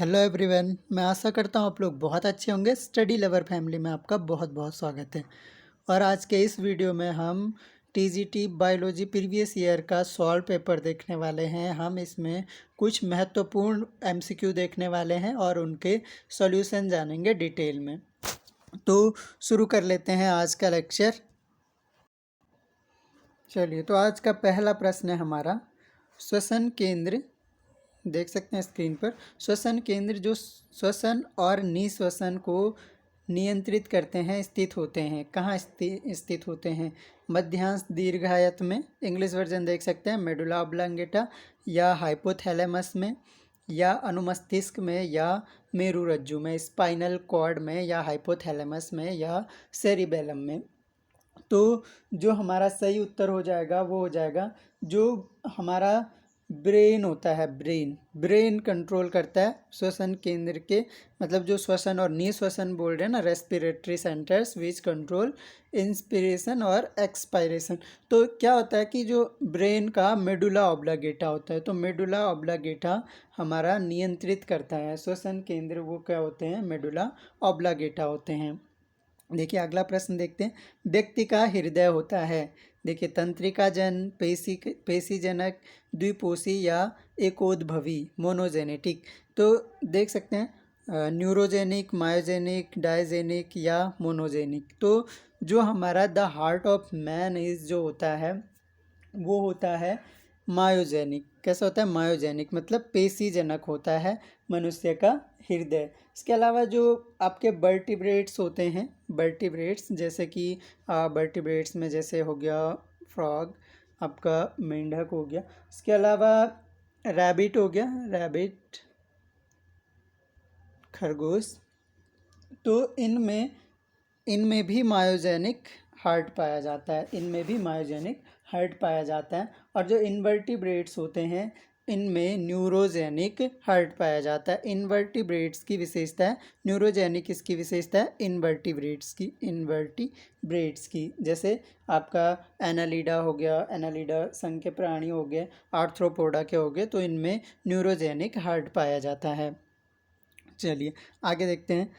Hello everyone, मैं आशा करता हूँ आप लोग बहुत अच्छे होंगे। स्टडी लवर फैमिली में आपका बहुत बहुत स्वागत है। और आज के इस वीडियो में हम टीजीटी बायोलॉजी प्रीवियस ईयर का सॉल्व पेपर देखने वाले हैं। हम इसमें कुछ महत्वपूर्ण एमसीक्यू देखने वाले हैं और उनके सॉल्यूशन जानेंगे डिटेल में। तो शुरू कर लेते हैं आज का लेक्चर। चलिए, तो आज का पहला प्रश्न है हमारा, श्वसन केंद्र देख सकते हैं स्क्रीन पर। श्वसन केंद्र जो श्वसन और निश्वसन को नियंत्रित करते हैं स्थित होते हैं। कहाँ स्थित होते हैं? मध्यांश दीर्घायत में, इंग्लिश वर्जन देख सकते हैं, मेडुला ऑब्लांगेटा, या हाइपोथैलेमस में, या अनुमस्तिष्क में, या मेरुरज्जु में, स्पाइनल कॉर्ड में, या हाइपोथैलेमस में, या सेरिबेलम में। तो जो हमारा सही उत्तर हो जाएगा वो हो जाएगा जो हमारा ब्रेन होता है। ब्रेन कंट्रोल करता है श्वसन केंद्र के, मतलब जो श्वसन और निश्वसन बोल रहे हैं ना, respiratory centres which control inspiration और एक्सपायरेशन। तो क्या होता है कि जो ब्रेन का मेडुला ऑब्लांगेटा होता है, तो मेडुला ऑब्लांगेटा हमारा नियंत्रित करता है श्वसन केंद्र। वो क्या होते हैं? मेडुला ऑब्लांगेटा होते हैं। देखिए अगला प्रश्न देखते हैं। व्यक्ति का हृदय होता है, देखिए तंत्रिका जन, पेशीजनक, द्विपोषी, या एकोद्भवी, मोनोजेनेटिक। तो देख सकते हैं न्यूरोजेनिक, मायोजेनिक, डायजेनिक, या मोनोजेनिक। तो जो हमारा the heart of man is जो होता है वो होता है मायोजेनिक। कैसा होता है? मायोजेनिक, मतलब पेशीजनक होता है मनुष्य का हृदय। इसके अलावा जो आपके वर्टिब्रेट्स होते हैं, वर्टिब्रेट्स जैसे कि वर्टिब्रेट्स में जैसे हो गया फ्रॉग, आपका मेंढक हो गया, इसके अलावा रैबिट हो गया, रैबिट खरगोश। तो इनमें भी मायोजेनिक हार्ट पाया जाता है, इनमें भी मायोजेनिक हार्ट पाया जाता है। और जो इनवर्टिब्रेट्स होते हैं इनमें न्यूरोजेनिक हार्ट पाया जाता है। इनवर्टिब्रेट्स की विशेषता है, न्यूरोजेनिक इसकी विशेषता है इनवर्टिब्रेट्स की। जैसे आपका एनालिडा हो गया, एनालिडा संघ के प्राणी हो गए, आर्थ्रोपोडा के हो गए, तो इनमें न्यूरोजेनिक हार्ट पाया जाता है। चलिए आगे देखते हैं।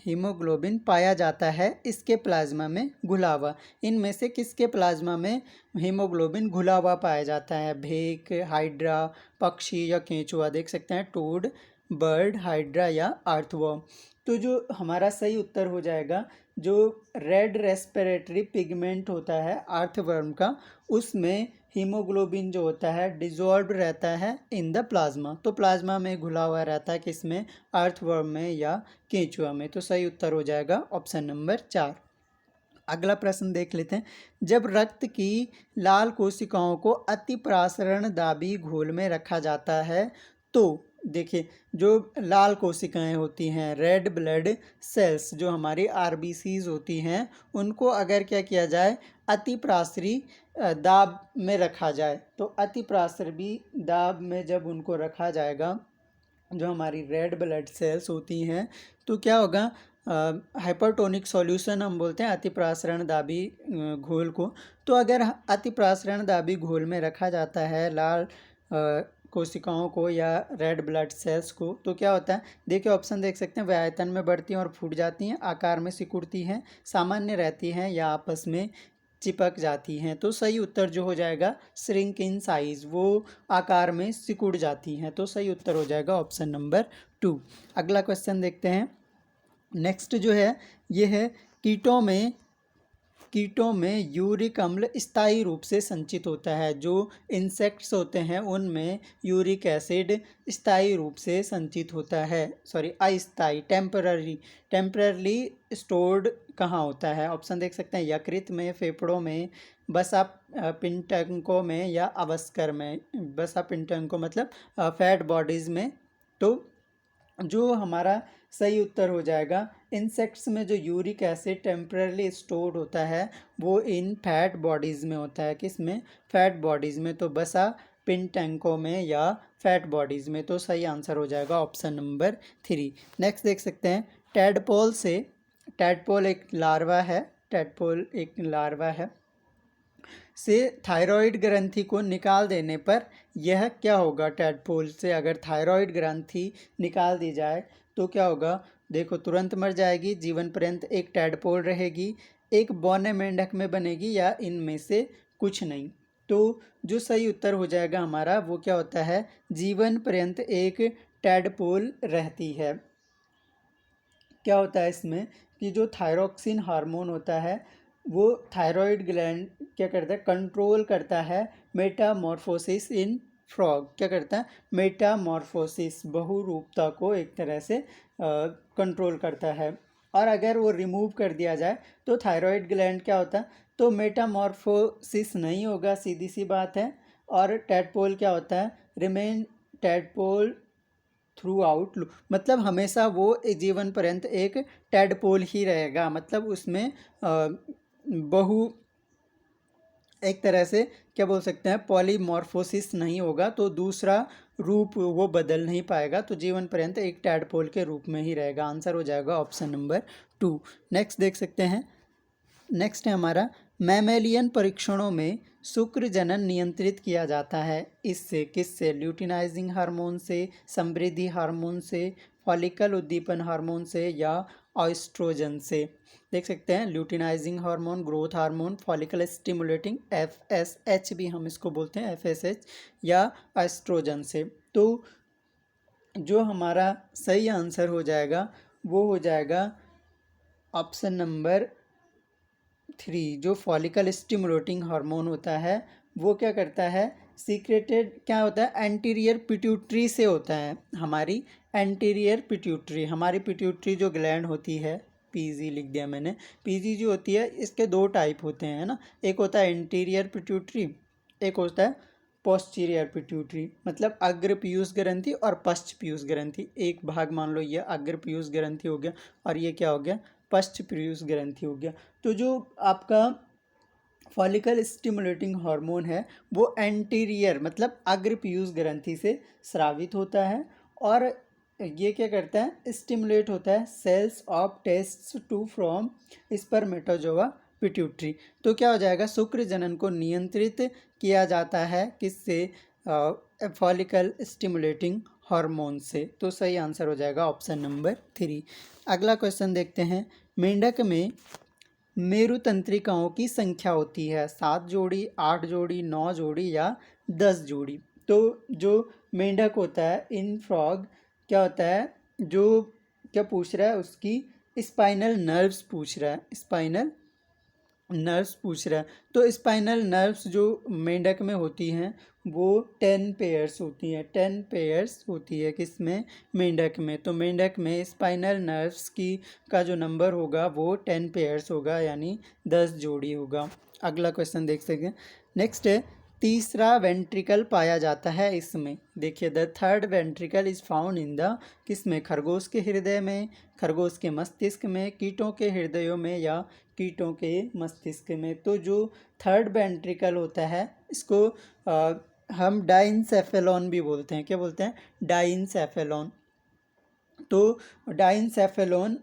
हीमोग्लोबिन पाया जाता है इसके प्लाज्मा में घुला हुआ। इनमें से किसके प्लाज्मा में हीमोग्लोबिन घुला हुआ पाया जाता है? भेक, हाइड्रा, पक्षी, या केंचुआ। देख सकते हैं टोड, बर्ड, हाइड्रा, या अर्थवर्म। तो जो हमारा सही उत्तर हो जाएगा, जो रेड रेस्पिरेटरी पिगमेंट होता है अर्थवर्म का, उसमें हीमोग्लोबिन जो होता है डिजॉल्व रहता है इन द प्लाज्मा। तो प्लाज्मा में घुला हुआ रहता है, किसमें? अर्थवर्म में या केंचुआ में। तो सही उत्तर हो जाएगा ऑप्शन नंबर 4। अगला प्रश्न देख लेते हैं। जब रक्त की लाल कोशिकाओं को अतिप्रासरण दाबी घोल में रखा जाता है तो देखिए जो लाल कोशिकाएं होती हैं, रेड ब्लड सेल्स, जो हमारी आरबीसीज होती हैं, उनको अगर क्या किया जाए, अतिप्रासरी दाब में रखा जाए, तो अतिप्रासरी दाब में जब उनको रखा जाएगा, जो हमारी रेड ब्लड सेल्स होती हैं, तो क्या होगा? हाइपरटोनिक सॉल्यूशन हम बोलते हैं अतिप्रासरण दाबी घोल को। तो अगर अतिप्रासरण दाबी घोल में रखा जाता है लाल कोशिकाओं को या रेड ब्लड सेल्स को, तो क्या होता है? देखिए ऑप्शन देख सकते हैं। वे आयतन में बढ़ती हैं और फूट जाती हैं, आकार में सिकुड़ती हैं, सामान्य रहती हैं, या आपस में चिपक जाती हैं। तो सही उत्तर जो हो जाएगा श्रिंक इन साइज, वो आकार में सिकुड़ जाती हैं। तो सही उत्तर हो जाएगा ऑप्शन नंबर 2। अगला क्वेश्चन देखते हैं। नेक्स्ट जो है ये है, कीटों में यूरिक अम्ल स्थायी रूप से संचित होता है। जो इंसेक्ट्स होते हैं उनमें यूरिक एसिड स्थायी रूप से संचित होता है, अस्थायी, टेम्पररी स्टोर्ड कहाँ होता है? ऑप्शन देख सकते हैं। यकृत में, फेफड़ों में, वसा पिंटकों में, या अवस्कर में। वसा पिंटकों मतलब फैट बॉडीज में। तो जो हमारा सही उत्तर हो जाएगा, इंसेक्ट्स में जो यूरिक एसिड टेम्परली स्टोर्ड होता है वो इन फैट बॉडीज़ में होता है। किस में? फैट बॉडीज़ में। तो बसा पिन टैंकों में या फैट बॉडीज़ में। तो सही आंसर हो जाएगा ऑप्शन नंबर 3। नेक्स्ट देख सकते हैं। टैडपोल एक लार्वा है, से थायराइड ग्रंथि को निकाल देने पर यह क्या होगा, टैडपोल से अगर थायराइड ग्रंथि निकाल दी जाए तो क्या होगा, देखो तुरंत मर जाएगी, जीवन पर्यंत एक टैडपोल रहेगी, एक बौने मेंढक में बनेगी, या इनमें से कुछ नहीं। तो जो सही उत्तर हो जाएगा हमारा वो क्या होता है, जीवन पर्यंत एक टैडपोल रहती है। क्या होता है इसमें कि जो थायरोक्सिन हार्मोन होता है वो थायराइड ग्लैंड क्या करता है, कंट्रोल करता है मेटामॉर्फोसिस इन फ्रॉग। क्या करता है, मेटामॉर्फोसिस, बहुरूपता को एक तरह से कंट्रोल करता है। और अगर वो रिमूव कर दिया जाए तो थायराइड ग्लैंड क्या होता है, तो मेटामॉर्फोसिस नहीं होगा, सीधी सी बात है। और टैडपोल क्या होता है, रिमेन टैडपोल थ्रू आउट, मतलब हमेशा वो जीवन पर्यंत एक टैडपोल ही रहेगा, मतलब उसमें बहु एक तरह से क्या बोल सकते हैं, पॉलीमॉर्फोसिस नहीं होगा, तो दूसरा रूप वो बदल नहीं पाएगा, तो जीवन पर्यंत एक टैडपोल के रूप में ही रहेगा। आंसर हो जाएगा ऑप्शन नंबर 2। नेक्स्ट देख सकते हैं, नेक्स्ट है हमारा, मैमेलियन परीक्षणों में शुक्र जनन नियंत्रित किया जाता है इससे, किससे, ल्यूटिनाइजिंग हार्मोन से, समृद्धि हार्मोन से, फॉलिकल उद्दीपन हार्मोन से, या ऑस्ट्रोजन से। देख सकते हैं, luteinizing hormone, growth hormone, follicle stimulating, FSH भी हम इसको बोलते हैं, FSH, या ऑस्ट्रोजन से। तो जो हमारा सही आंसर हो जाएगा वो हो जाएगा ऑप्शन नंबर 3। जो फॉलिकल स्टिमुलेटिंग हार्मोन होता है वो क्या करता है, सीक्रेटेड क्या होता है, एंटीरियर पिट्यूटरी से होता है। हमारी एंटीरियर पिट्यूटरी, हमारी पिट्यूटरी जो ग्लैंड होती है, पीजी लिख दिया मैंने, पीजी जो होती है इसके दो टाइप होते हैं ना, एक होता है एंटीरियर पिट्यूटरी, एक होता है पोस्टीरियर पिट्यूटरी, मतलब अग्र पीयूष ग्रंथि और पश्च पीयूष ग्रंथि। एक भाग मान लो ये अग्र पीयूष ग्रंथि हो गया और ये क्या हो गया, पश्च पीयूष ग्रंथि हो गया। तो जो आपका फॉलिकल स्टिमुलेटिंग हार्मोन है वो एंटीरियर मतलब अग्र पीयूष ग्रंथि से स्रावित होता है, और ये क्या करता है, स्टिमुलेट होता है cells of testes to from spermatozoa pituitary. तो क्या हो जाएगा, शुक्र जनन को नियंत्रित किया जाता है किससे, फॉलिकल स्टिमुलेटिंग हार्मोन से। तो सही आंसर हो जाएगा ऑप्शन नंबर 3। अगला क्वेश्चन देखते हैं, मेंढक में मेरु तंत्रिकाओं की संख्या होती है 7 जोड़ी, 8 जोड़ी, 9 जोड़ी, या 10 जोड़ी। तो जो मेंढक होता है इन फ्रॉग क्या होता है, जो क्या पूछ रहा है, उसकी स्पाइनल नर्व्स पूछ रहा है, स्पाइनल नर्व्स पूछ रहा है। तो स्पाइनल नर्व्स जो मेंढक में होती हैं वो 10 पेयर्स होती हैं, 10 पेयर्स होती है किसमें, मेंढक में। तो मेंढक में स्पाइनल नर्व्स की का जो नंबर होगा वो 10 पेयर्स होगा, यानी 10 जोड़ी होगा। अगला क्वेश्चन देख सकते हैं, नेक्स्ट है, तीसरा वेंट्रिकल पाया जाता है इसमें। देखिए, the third ventricle is found in the, किसमें, खरगोश के हृदय में, खरगोश के मस्तिष्क में, कीटों के हृदयों में, या कीटों के मस्तिष्क में। तो जो थर्ड वेंट्रिकल होता है इसको हम डाइनसेफेलॉन भी बोलते हैं। क्या बोलते हैं, डाइनसेफेलॉन। तो डाइनसेफेलॉन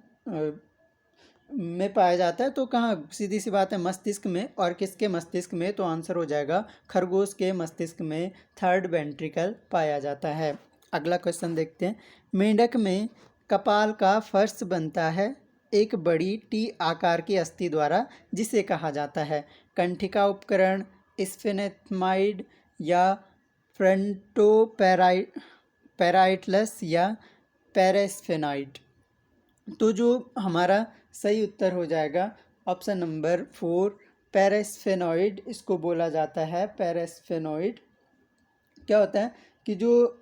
में पाया जाता है, तो कहाँ, सीधी सी बात है, मस्तिष्क में। और किसके मस्तिष्क में, तो आंसर हो जाएगा खरगोश के मस्तिष्क में थर्ड वेंट्रिकल पाया जाता है। अगला क्वेश्चन देखते हैं, मेंढक में कपाल का फर्श बनता है एक बड़ी टी आकार की अस्थि द्वारा, जिसे कहा जाता है कंठिका उपकरण, स्फेनेथमाइड, या फ्रंटोपेराइटलस, या पैरास्फेनाइड। तो जो हमारा सही उत्तर हो जाएगा ऑप्शन नंबर 4, पैरास्फेनॉइड इसको बोला जाता है। पैरास्फेनॉइड क्या होता है कि जो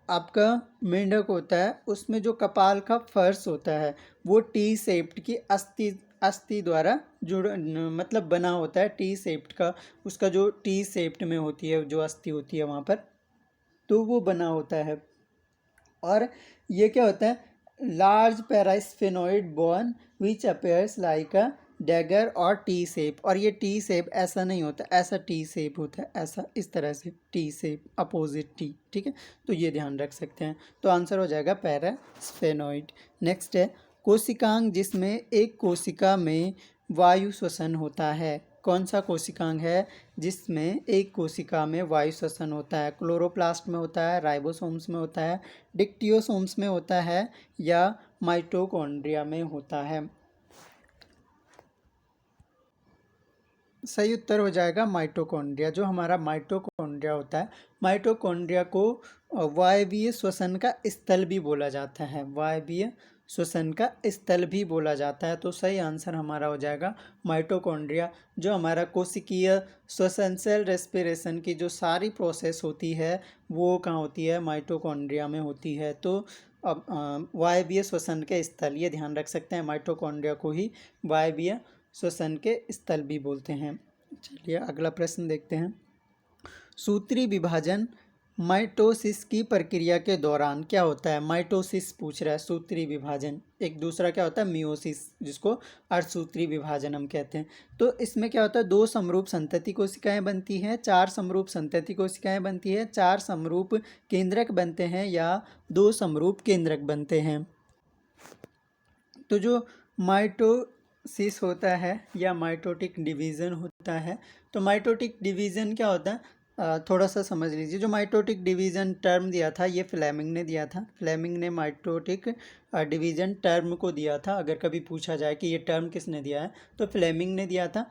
आपका मेंढक होता है उसमें जो कपाल का फर्श होता है वो टी शेप्ड की अस्थि द्वारा जुड़ मतलब बना होता है, टी शेप्ड का, उसका जो टी शेप्ड में होती है जो अस्थि होती है वहाँ पर, तो वो बना होता है। और ये क्या होता है, large parasphenoid bone which appears like a dagger और टी शेप। और ये टी शेप ऐसा नहीं होता, ऐसा टी शेप होता है, ऐसा इस तरह से टी शेप, अपोजिट टी, ठीक है। तो ये ध्यान रख सकते हैं। तो आंसर हो जाएगा पैरास्फेनॉइड। नेक्स्ट है, कोशिकांग जिसमें एक कोशिका में वायु श्वसन होता है, कौन सा कोशिकांग है जिसमें एक कोशिका में वायु श्वसन होता है? क्लोरोप्लास्ट में होता है, राइबोसोम्स में होता है, डिक्टियोसोम्स में होता है या माइटोकॉन्ड्रिया में होता है? सही उत्तर हो जाएगा माइटोकॉन्ड्रिया। जो हमारा माइटोकॉन्ड्रिया होता है, माइटोकॉन्ड्रिया को वायवीय श्वसन का स्थल भी बोला जाता है, वायवीय श्वसन का स्थल भी बोला जाता है। तो सही आंसर हमारा हो जाएगा माइटोकॉन्ड्रिया। जो हमारा कोशिकीय श्वसन सेल रेस्पिरेशन की जो सारी प्रोसेस होती है वो कहाँ होती है? माइटोकॉन्ड्रिया में होती है। तो अब वायवीय श्वसन के स्थल, ये ध्यान रख सकते हैं, माइटोकॉन्ड्रिया को ही वायवीय श्वसन के स्थल भी बोलते हैं। चलिए अगला प्रश्न देखते हैं। सूत्री विभाजन माइटोसिस की प्रक्रिया के दौरान क्या होता है? माइटोसिस पूछ रहा है, सूत्री विभाजन। एक दूसरा क्या होता है? मियोसिस, जिसको अर्धसूत्री विभाजन हम कहते हैं। तो इसमें क्या होता है? 2 समरूप संतति कोशिकाएं बनती हैं, 4 समरूप संतति कोशिकाएं बनती है, 4 समरूप केंद्रक बनते हैं या 2 समरूप केंद्रक बनते हैं। तो जो माइटोसिस होता है या माइटोटिक डिवीज़न होता है, तो माइटोटिक डिवीज़न क्या होता है? थोड़ा सा समझ लीजिए। जो माइटोटिक डिवीज़न टर्म दिया था ये फ्लेमिंग ने दिया था। फ्लेमिंग ने माइटोटिक डिवीज़न टर्म को दिया था। अगर कभी पूछा जाए कि ये टर्म किसने दिया है तो फ्लेमिंग ने दिया था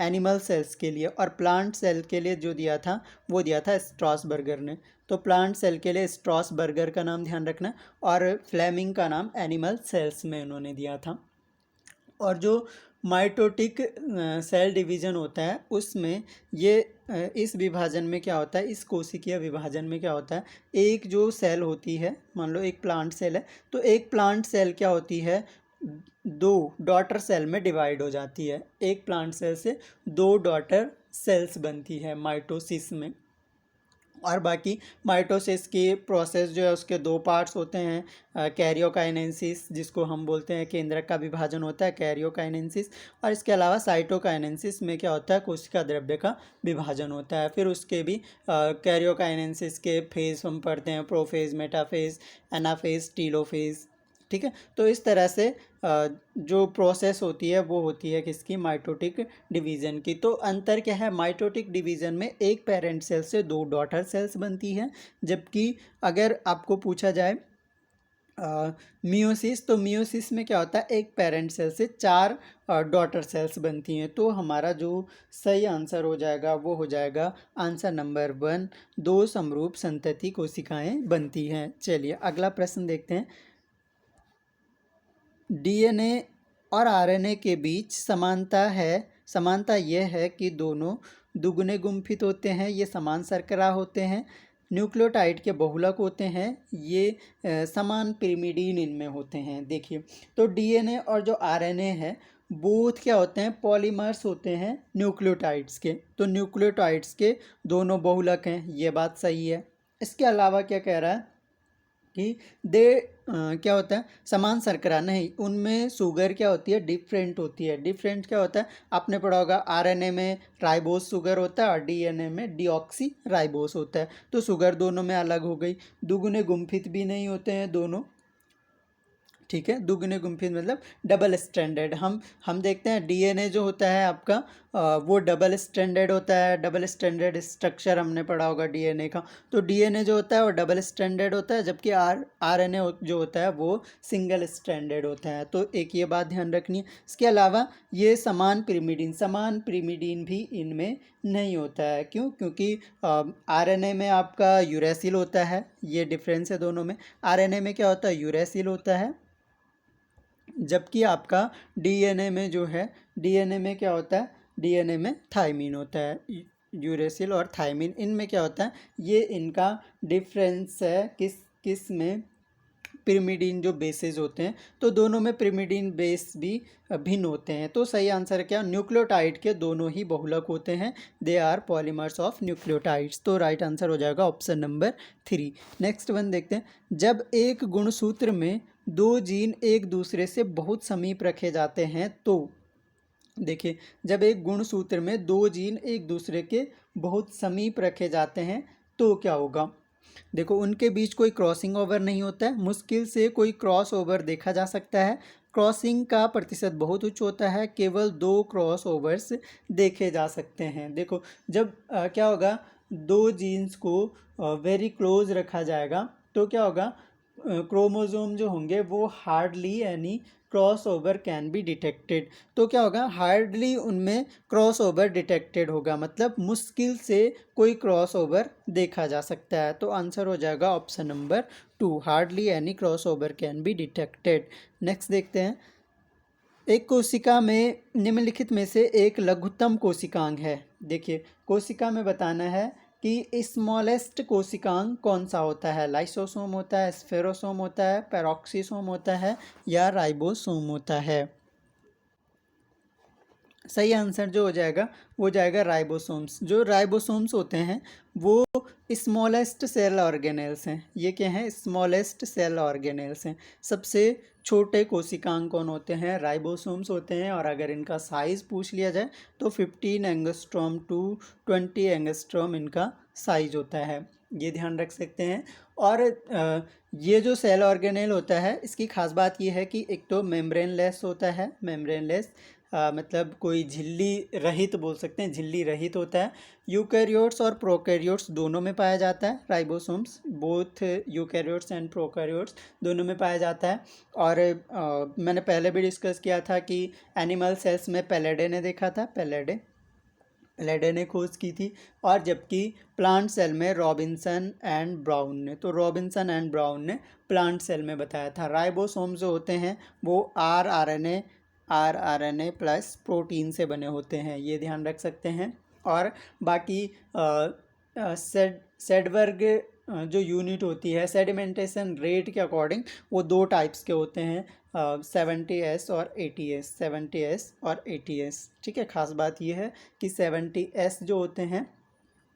एनिमल सेल्स के लिए, और प्लांट सेल के लिए जो दिया था वो दिया था स्ट्रॉसबर्गर ने। तो प्लांट सेल के लिए स्ट्रॉसबर्गर का नाम ध्यान रखना, और फ्लेमिंग का नाम एनिमल सेल्स में उन्होंने दिया था। और जो माइटोटिक सेल डिवीज़न होता है उसमें ये इस विभाजन में क्या होता है? इस कोशिकीय विभाजन में क्या होता है? एक जो सेल होती है, मान लो एक प्लांट सेल है, तो एक प्लांट सेल क्या होती है? 2 डॉटर सेल में डिवाइड हो जाती है। एक प्लांट सेल से 2 डॉटर सेल्स बनती है माइटोसिस में। और बाकी माइटोसिस की प्रोसेस जो है उसके 2 पार्ट्स होते हैं, कैरियोकाइनेसिस जिसको हम बोलते हैं केंद्रक का विभाजन होता है, कैरियोकाइनेसिस, और इसके अलावा साइटोकाइनेसिस में क्या होता है? कोशिका द्रव्य का विभाजन होता है। फिर उसके भी कैरियोकाइनेसिस के फेज हम पढ़ते हैं, प्रोफेज, मेटाफेज, एनाफेज, टीलोफेज। ठीक है, तो इस तरह से जो प्रोसेस होती है वो होती है किसकी? माइटोटिक डिवीज़न की। तो अंतर क्या है? माइटोटिक डिवीज़न में एक पेरेंट सेल से 2 डॉटर सेल्स बनती हैं, जबकि अगर आपको पूछा जाए मियोसिस, तो मियोसिस में क्या होता है? एक पेरेंट सेल से 4 डॉटर सेल्स बनती हैं। तो हमारा जो सही आंसर हो जाएगा वो हो जाएगा आंसर नंबर 1, 2 समरूप संतति कोशिकाएं बनती हैं। चलिए अगला प्रश्न देखते हैं। डीएनए और आरएनए के बीच समानता यह है कि दोनों दुगने गुम्फित होते हैं, ये समान शर्करा होते हैं, न्यूक्लियोटाइड के बहुलक होते हैं, ये समान पिरिमिडीन इनमें होते हैं। देखिए, तो डीएनए और जो आरएनए है बोथ क्या होते हैं? पॉलीमर्स होते हैं न्यूक्लियोटाइड्स के। तो न्यूक्लियोटाइड्स के दोनों बहुलक हैं, ये बात सही है। इसके अलावा क्या कह रहा है कि क्या होता है? समान शर्करा नहीं, उनमें शुगर क्या होती है? डिफरेंट होती है। डिफरेंट क्या होता है? आपने पढ़ा होगा आरएनए में राइबोस शुगर होता है और डीएनए में डीऑक्सी राइबोस होता है। तो शुगर दोनों में अलग हो गई। दुगुने गुम्फित भी नहीं होते हैं दोनों, ठीक है। दुगने गुम्फित मतलब डबल स्ट्रैंडेड। हम देखते हैं डीएनए जो होता है आपका वो डबल स्ट्रैंडेड होता है। डबल स्ट्रैंडेड स्ट्रक्चर हमने पढ़ा होगा डीएनए का। तो डीएनए जो होता है वो डबल स्ट्रैंडेड होता है, जबकि आरएनए जो होता है वो सिंगल स्ट्रैंडेड होता है। तो एक ये बात ध्यान रखनी है। इसके अलावा ये समान पिरिमिडीन भी इनमें नहीं होता है। क्यों? क्योंकि आरएनए में आपका यूरेसिल होता है, ये डिफरेंस है दोनों में। आरएनए में क्या होता है? यूरेसिल होता है, जबकि आपका डीएनए में जो है, डीएनए में क्या होता है? डीएनए में थायमीन होता है। यूरेसिल और थायमीन, इनमें क्या होता है? ये इनका डिफरेंस है किस में? पिरिमिडीन जो बेसेस होते हैं, तो दोनों में पिरिमिडीन बेस भी भिन्न होते हैं। तो सही आंसर क्या? न्यूक्लियोटाइड के दोनों ही बहुलक होते हैं, they are polymers of nucleotides. तो राइट आंसर हो जाएगा ऑप्शन नंबर 3। नेक्स्ट वन देखते हैं। जब एक गुणसूत्र में 2 जीन एक दूसरे से बहुत समीप रखे जाते हैं तो, देखिए, जब एक गुणसूत्र में 2 जीन एक दूसरे के बहुत समीप रखे जाते हैं तो क्या होगा? देखो, उनके बीच कोई क्रॉसिंग ओवर नहीं होता है, मुश्किल से कोई क्रॉस ओवर देखा जा सकता है। क्रॉसिंग का प्रतिशत बहुत उच्च होता है, केवल 2 क्रॉस ओवर्स देखे जा सकते हैं। देखो जब क्या होगा, 2 जीन्स को वेरी क्लोज रखा जाएगा तो क्या होगा, क्रोमोसोम जो होंगे वो हार्डली यानी cross over can be detected. तो क्या होगा, हार्डली उनमें क्रॉस ओवर डिटेक्टेड होगा, मतलब मुश्किल से कोई क्रॉस ओवर देखा जा सकता है। तो आंसर हो जाएगा option number 2, hardly any cross over can be detected. Next देखते हैं, एक कोशिका में निम्नलिखित में से एक लघुत्तम कोशिकांग है। देखिए कोशिका में बताना है कि स्मॉलेस्ट कोशिकांग कौन सा होता है, लाइसोसोम होता है, स्फेरोसोम होता है, पेरोक्सीसोम होता है या राइबोसोम होता है। सही आंसर जो हो जाएगा वो जाएगा राइबोसोम्स। जो राइबोसोम्स होते हैं वो स्मॉलेस्ट सेल ऑर्गेनेल्स हैं। ये क्या हैं, स्मॉलेस्ट सेल ऑर्गेनेल्स हैं। सबसे छोटे कोशिकांग कौन होते हैं, राइबोसोम्स होते हैं। और अगर इनका साइज़ पूछ लिया जाए तो 15 एंगस्ट्रॉम टू 20 एंगस्ट्रॉम इनका साइज होता है, ये ध्यान रख सकते हैं। और ये जो सेल ऑर्गेनेल होता है इसकी खास बात ये है कि एक तो मेम्ब्रेनलेस होता है, मेम्ब्रेनलेस मतलब कोई झिल्ली रहित बोल सकते हैं, झिल्ली रहित होता है। यूकैरियोट्स और प्रोकैरियोट्स दोनों में पाया जाता है ribosomes, both eukaryotes and prokaryotes दोनों में पाया जाता है। और मैंने पहले भी डिस्कस किया था कि एनिमल सेल्स में पेलेडे ने देखा था, पेलेडे ने खोज की थी। और जबकि प्लांट सेल में रॉबिन्सन एंड ब्राउन ने, तो रॉबिन्सन एंड ब्राउन ने प्लांट सेल में बताया था। राइबोसोम्स जो होते हैं वो आरआरएनए प्लस प्रोटीन से बने होते हैं, ये ध्यान रख सकते हैं। और बाकी सेडबर्ग जो यूनिट होती है सेडिमेंटेशन रेट के अकॉर्डिंग वो 2 टाइप्स के होते हैं, 70S और 80S, 70S और 80S। ठीक है, खास बात ये है कि 70S जो होते हैं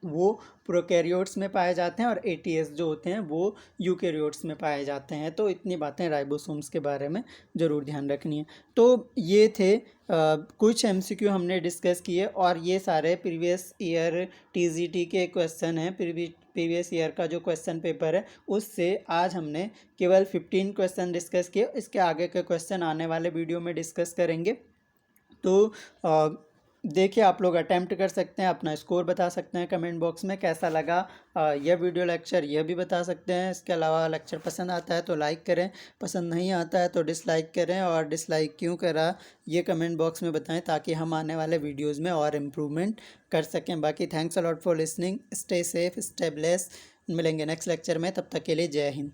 वो प्रोकैरियोट्स में पाए जाते हैं और 80S जो होते हैं वो यूकैरियोट्स में पाए जाते हैं। तो इतनी बातें राइबोसोम्स के बारे में ज़रूर ध्यान रखनी है। तो ये थे कुछ MCQ हमने डिस्कस किए और ये सारे प्रीवियस ईयर TGT के क्वेश्चन हैं। प्रीवियस ईयर का जो क्वेश्चन पेपर है उससे आज हमने केवल 15 क्वेश्चन डिस्कस किए। इसके आगे के क्वेश्चन आने वाले वीडियो में डिस्कस करेंगे। तो देखिए आप लोग अटैम्प्ट कर सकते हैं, अपना स्कोर बता सकते हैं कमेंट बॉक्स में, कैसा लगा यह वीडियो लेक्चर यह भी बता सकते हैं। इसके अलावा लेक्चर पसंद आता है तो लाइक करें, पसंद नहीं आता है तो डिसलाइक करें, और डिसलाइक क्यों करा ये कमेंट बॉक्स में बताएं ताकि हम आने वाले वीडियोज़ में और इम्प्रूवमेंट कर सकें। बाकी thanks a lot for listening, stay safe, stay blessed. मिलेंगे नेक्स्ट लेक्चर में, तब तक के लिए जय हिंद।